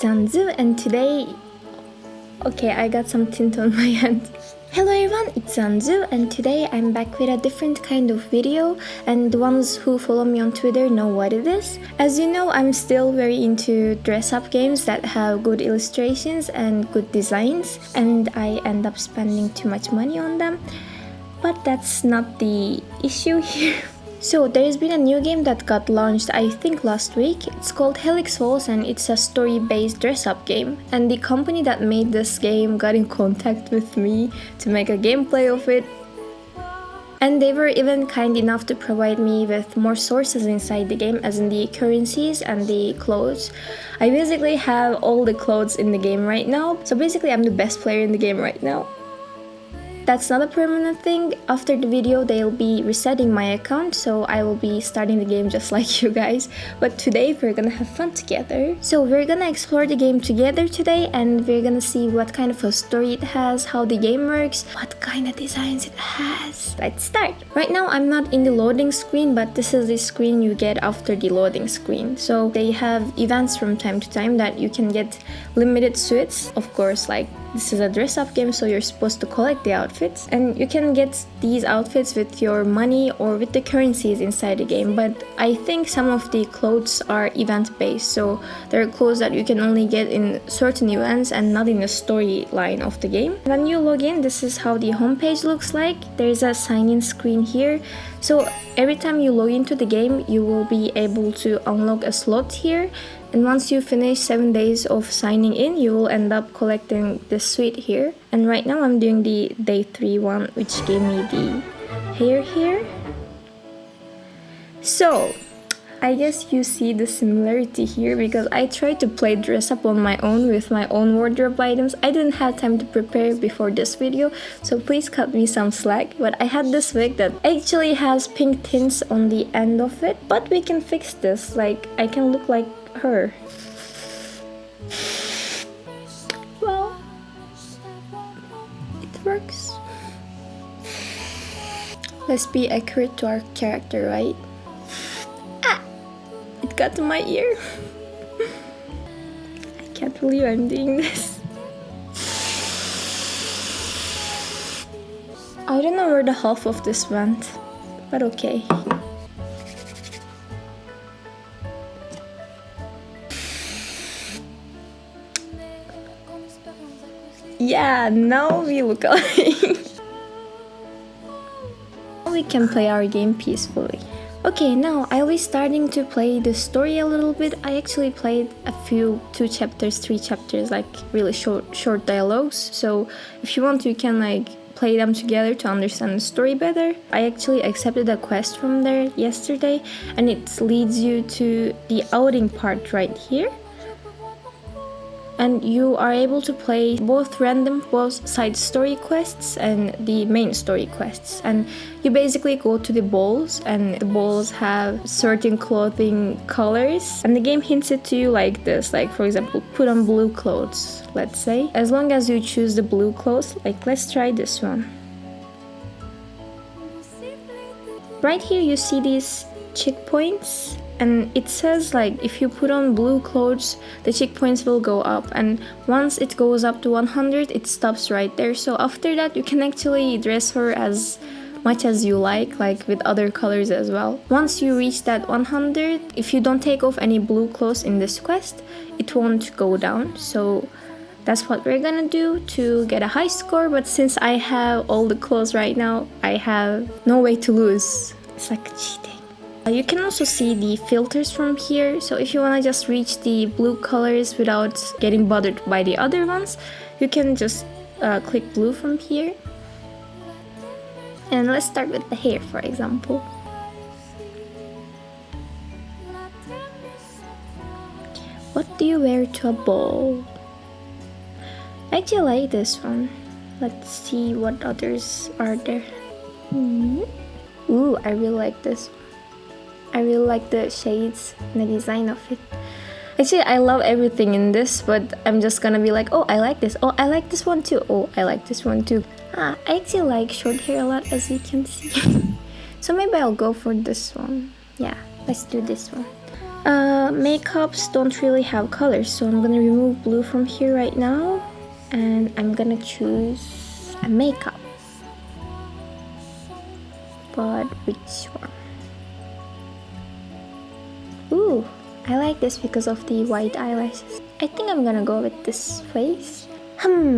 it's Anzu, and today... Okay, I got some tint on my hand. Hello everyone, it's Anzu, and today I'm back with a different kind of video, and the ones who follow me on Twitter know what it is. As you know, I'm still very into dress-up games that have good illustrations and good designs, and I end up spending too much money on them. But that's not the issue here. So there's been a new game that got launched I think last week. It's called Helix Waltz and it's a story-based dress-up game. And the company that made this game got in contact with me to make a gameplay of it. And they were even kind enough to provide me with more sources inside the game, as in the currencies and the clothes. I basically have all the clothes in the game right now. So basically I'm the best player in the game right now. That's not a permanent thing. After the video they'll be resetting my account, so I will be starting the game just like you guys. But today we're gonna have fun together. So we're gonna explore the game together today, and we're gonna see what kind of a story it has, how the game works, what kind of designs it has. Let's start! Right now I'm not in the loading screen, but this is the screen you get after the loading screen. So they have events from time to time that you can get limited suits. Of course, like, this is a dress-up game, so you're supposed to collect the outfits. And you can get these outfits with your money or with the currencies inside the game. But I think some of the clothes are event-based, so there are clothes that you can only get in certain events and not in the storyline of the game. When you log in, this is how the homepage looks like. There's a sign-in screen here. So every time you log into the game, you will be able to unlock a slot here. And once you finish 7 days of signing in, you will end up collecting this suite here. And right now I'm doing the day 3 one, which gave me the hair here. So I guess you see the similarity here, because I tried to play dress up on my own with my own wardrobe items. I didn't have time to prepare before this video, so please cut me some slack. But I had this wig that actually has pink tints on the end of it, but we can fix this. Like, I can look like her. Well, it works. Let's be accurate to our character, right? Ah! It got to my ear. I can't believe I'm doing this. I don't know where the half of this went, but okay. Yeah, now we look alike. We can play our game peacefully. Okay, now I'll be starting to play the story a little bit. I actually played a few 2 chapters, 3 chapters, like really short dialogues. So if you want, you can like play them together to understand the story better. I actually accepted a quest from there yesterday, and it leads you to the outing part right here. And you are able to play both side story quests and the main story quests. And you basically go to the balls, and the balls have certain clothing colors. And the game hints it to you like this, like for example, put on blue clothes, let's say. As long as you choose the blue clothes, like let's try this one. Right here you see these checkpoints. And it says like if you put on blue clothes, the check points will go up, and once it goes up to 100, it stops right there. So after that you can actually dress her as much as you like with other colors as well. Once you reach that 100, if you don't take off any blue clothes in this quest, it won't go down. So that's what we're gonna do to get a high score. But since I have all the clothes right now, I have no way to lose. It's like cheating. You can also see the filters from here, so if you want to just reach the blue colors without getting bothered by the other ones, you can just click blue from here. And let's start with the hair, for example. What do you wear to a ball? I actually like this one. Let's see what others are there. Ooh, I really like this one. I really like the shades and the design of it. Actually, I love everything in this, but I'm just gonna be like, oh, I like this. Oh, I like this one too. Oh, I like this one too. I actually like short hair a lot, as you can see. So maybe I'll go for this one. Yeah, let's do this one. Makeups don't really have colors, so I'm gonna remove blue from here right now, and I'm gonna choose a makeup. But which one? Ooh, I like this because of the white eyelashes. I think I'm gonna go with this face.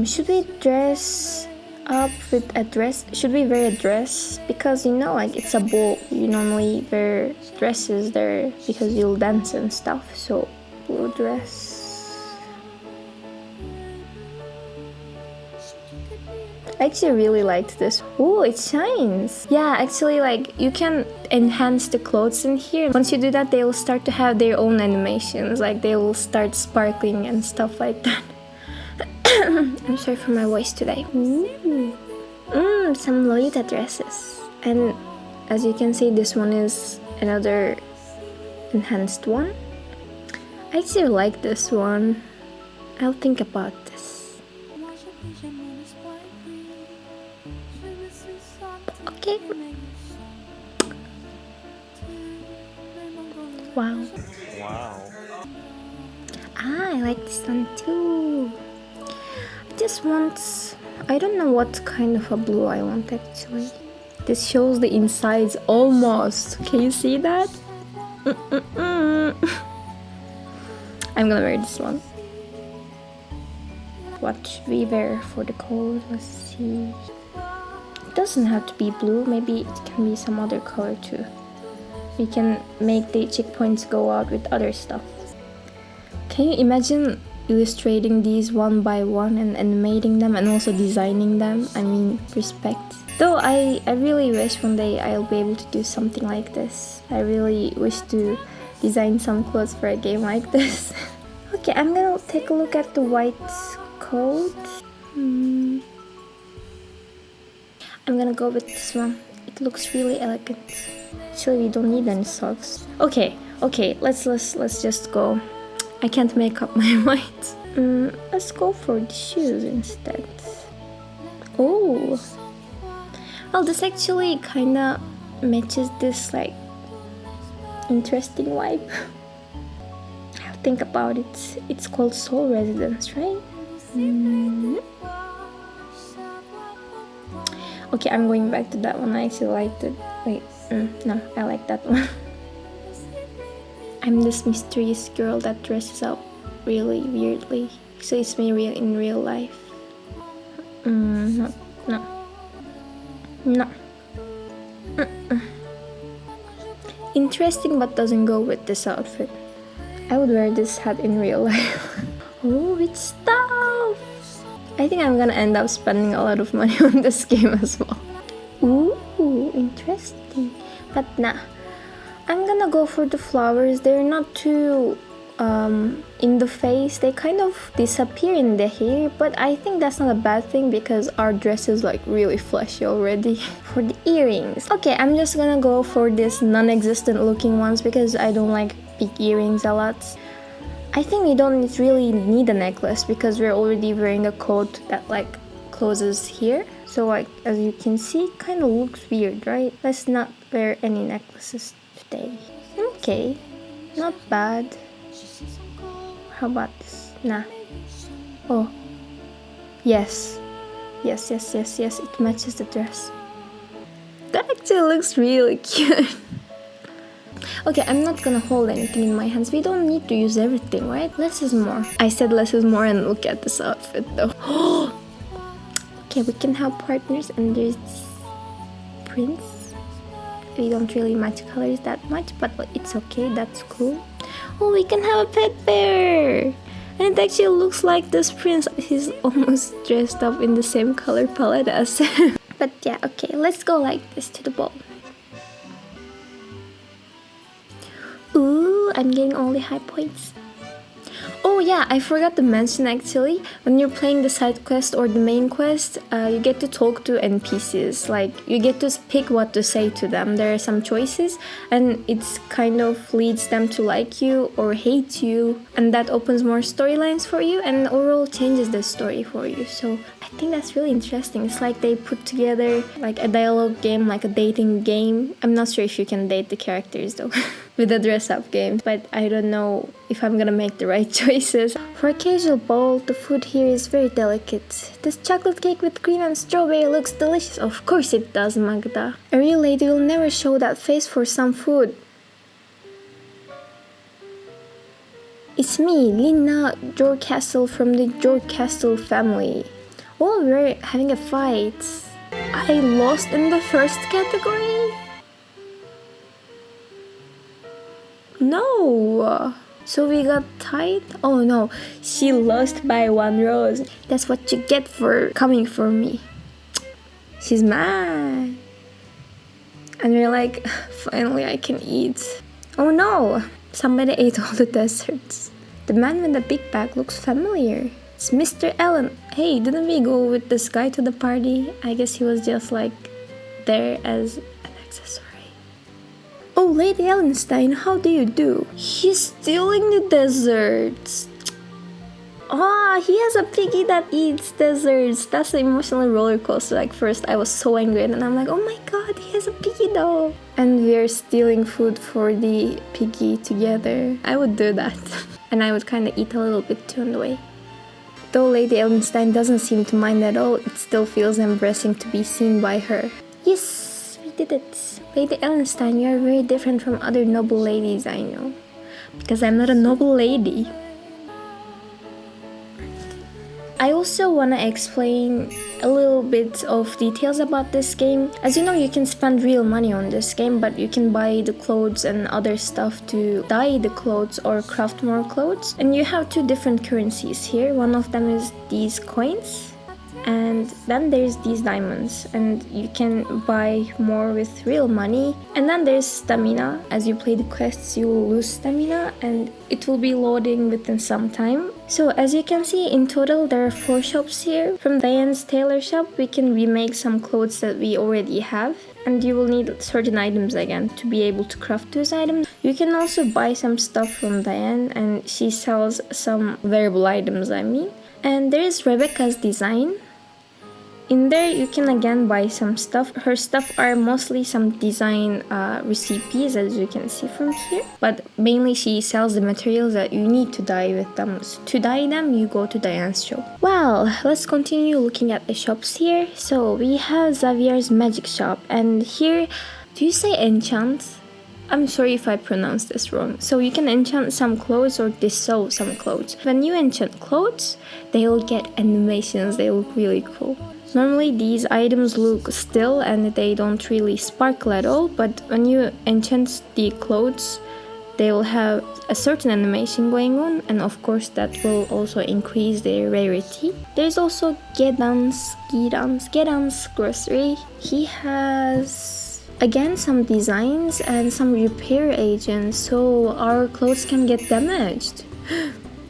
Should we dress up with a dress? Should we wear a dress? Because you know, like it's a ball. You normally wear dresses there because you'll dance and stuff. So, blue dress. I actually really liked this. Oh, it shines. Yeah, actually, like you can enhance the clothes in here. Once you do that, they will start to have their own animations. Like they will start sparkling and stuff like that. I'm sorry for my voice today. Ooh. Some Lolita dresses. And as you can see, this one is another enhanced one. I actually like this one. I'll think about this. Okay. Wow. I like this one too. This one's, I don't know what kind of a blue I want actually. This shows the insides almost. Can you see that? I'm gonna wear this one. What should we wear for the coat? Let's see. It doesn't have to be blue. Maybe it can be some other color too. We can make the cheekpoints go out with other stuff. Can you imagine illustrating these one by one and animating them and also designing them? I mean, respect. Though I really wish one day I'll be able to do something like this. I really wish to design some clothes for a game like this. Okay, I'm gonna take a look at the white coat. I'm gonna go with this one. It looks really elegant. Actually, we don't need any socks. Okay, let's just go. I can't make up my mind. Let's go for the shoes instead. Oh, well, this actually kinda matches this like interesting vibe. I'll think about it. It's called Soul Residence, right? Okay, I'm going back to that one. I actually liked it. Wait, no, I like that one. I'm this mysterious girl that dresses up really weirdly. So it's me in real life. No. Interesting, but doesn't go with this outfit. I would wear this hat in real life. Oh, it's stuff! I think I'm gonna end up spending a lot of money on this game as well. Ooh, interesting. But nah, I'm gonna go for the flowers. They're not too in the face. They kind of disappear in the hair, but I think that's not a bad thing because our dress is like really flashy already. For the earrings, okay, I'm just gonna go for this non-existent looking ones because I don't like big earrings a lot. I think we don't really need a necklace because we're already wearing a coat that like closes here. So like as you can see, it kind of looks weird, right? Let's not wear any necklaces today. Okay, not bad. How about this? Nah. Oh, yes. Yes, it matches the dress. That actually looks really cute. Okay, I'm not gonna hold anything in my hands. We don't need to use everything, right? Less is more. I said less is more, and look at this outfit though. Okay, we can have partners, and there's this prince. We don't really match colors that much, but it's okay, that's cool. Oh, we can have a pet bear! And it actually looks like this prince. He's almost dressed up in the same color palette as him. But yeah, okay, let's go like this to the ball. Ooh, I'm getting all the high points. Oh yeah, I forgot to mention actually, when you're playing the side quest or the main quest, you get to talk to NPCs. Like, you get to pick what to say to them. There are some choices, and it's kind of leads them to like you or hate you, and that opens more storylines for you and overall changes the story for you. So I think that's really interesting. It's like they put together like a dialogue game, like a dating game. I'm not sure if you can date the characters though. with the dress-up games, but I don't know if I'm gonna make the right choices. For a casual bowl, the food here is very delicate. This chocolate cake with cream and strawberry looks delicious. Of course it does, Magda. A real lady will never show that face for some food. It's me, Lina Jorcastle from the Jorcastle family. Oh, we're having a fight. I lost in the first category? No. So we got tied? Oh no, she lost by 1 rose. That's what you get for coming for me. She's mad. And we're like, finally I can eat. Oh no, somebody ate all the desserts. The man with the big bag looks familiar. It's Mr. Allen. Hey, didn't we go with this guy to the party? I guess he was just like there as an accessory. Oh, Lady Ellenstein, how do you do? He's stealing the desserts. Ah, he has a piggy that eats desserts. That's an emotional roller coaster. Like first I was so angry and then I'm like, oh my god, he has a piggy though. And we're stealing food for the piggy together. I would do that. And I would kind of eat a little bit too on the way. Though Lady Ellenstein doesn't seem to mind at all, it still feels embarrassing to be seen by her. Yes, we did it. Lady Ellenstein, you are very different from other noble ladies I know. Because I'm not a noble lady. I also want to explain a little bit of details about this game. As you know, you can spend real money on this game, but you can buy the clothes and other stuff to dye the clothes or craft more clothes. And you have 2 different currencies here. One of them is these coins. And then there's these diamonds, and you can buy more with real money. And then there's stamina. As you play the quests, you will lose stamina and it will be loading within some time. So as you can see, in total there are 4 shops here. From Diane's tailor shop, we can remake some clothes that we already have. And you will need certain items again to be able to craft those items. You can also buy some stuff from Diane, and she sells some wearable items, I mean. And there is Rebecca's design. In there you can again buy some stuff. Her stuff are mostly some design recipes, as you can see from here. But mainly she sells the materials that you need to dye with them. So to dye them, you go to Diane's shop. Well, let's continue looking at the shops here. So we have Xavier's magic shop, and here, do you say enchant? I'm sorry if I pronounced this wrong. So you can enchant some clothes or dissolve some clothes. When you enchant clothes, they will get animations. They look really cool. Normally these items look still and they don't really sparkle at all, but when you enchant the clothes, they will have a certain animation going on, and of course that will also increase their rarity. There's also Gedan's grocery. He has again some designs and some repair agents, so our clothes can get damaged.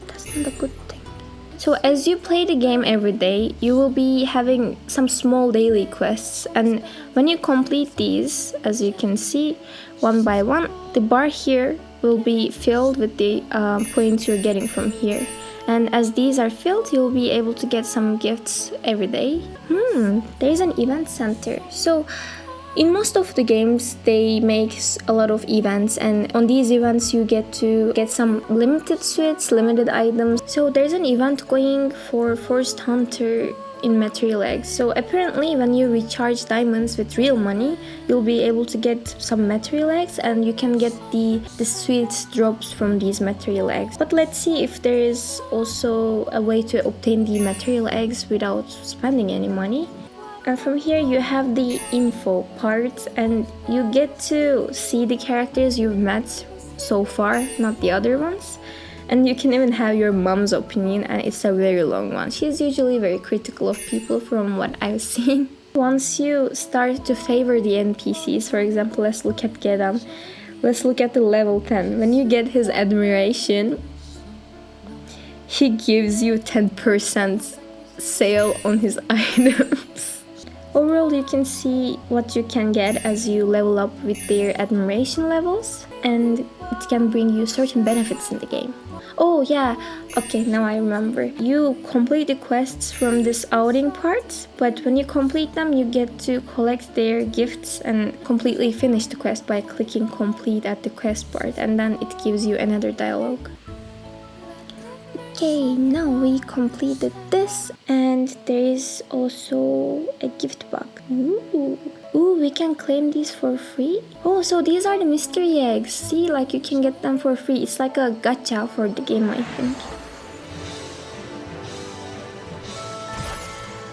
That's not a good thing. So as you play the game every day, you will be having some small daily quests, and when you complete these, as you can see, one by one, the bar here will be filled with the points you're getting from here. And as these are filled, you'll be able to get some gifts every day. There's an event center. So in most of the games, they make a lot of events, and on these events you get to get some limited suits, limited items. So there's an event going for Forest Hunter in material eggs. So apparently when you recharge diamonds with real money, you'll be able to get some material eggs, and you can get the sweet drops from these material eggs. But let's see if there is also a way to obtain the material eggs without spending any money. And from here you have the info part, and you get to see the characters you've met so far, not the other ones. And you can even have your mom's opinion, and it's a very long one. She's usually very critical of people from what I've seen. Once you start to favor the NPCs, for example, let's look at Gedan. Let's look at the level 10. When you get his admiration, he gives you 10% sale on his items. Overall, you can see what you can get as you level up with their admiration levels, and it can bring you certain benefits in the game. Oh yeah, okay, now I remember. You complete the quests from this outing part, but when you complete them, you get to collect their gifts and completely finish the quest by clicking complete at the quest part, and then it gives you another dialogue. Okay, now we completed this, and there is also a gift bag. Ooh, we can claim these for free? Oh, so these are the mystery eggs. See, like you can get them for free. It's like a gacha for the game, I think.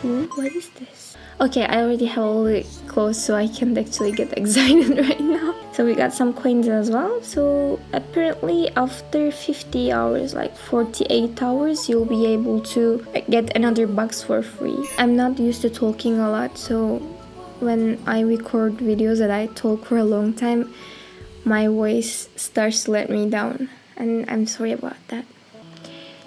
Ooh, what is this? Okay, I already have all the clothes, so I can't actually get excited right now. So we got some coins as well. So apparently after 50 hours, like 48 hours, you'll be able to get another box for free. I'm not used to talking a lot, so when I record videos that I talk for a long time, my voice starts to let me down, and I'm sorry about that.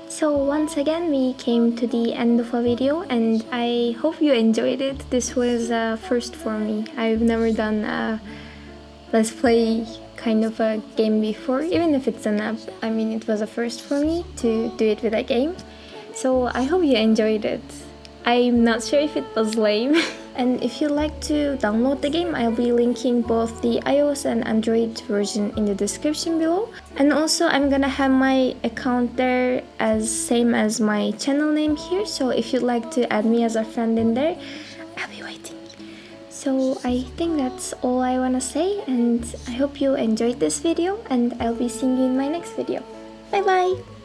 So once again, we came to the end of a video, and I hope you enjoyed it. This was a first for me. I've never done a let's play kind of a game before, even if it's an app. I mean, it was a first for me to do it with a game. So I hope you enjoyed it. I'm not sure if it was lame. And if you'd like to download the game, I'll be linking both the iOS and Android version in the description below. And also I'm gonna have my account there as same as my channel name here. So if you'd like to add me as a friend in there, I'll be waiting. So I think that's all I wanna say, and I hope you enjoyed this video, and I'll be seeing you in my next video. Bye bye!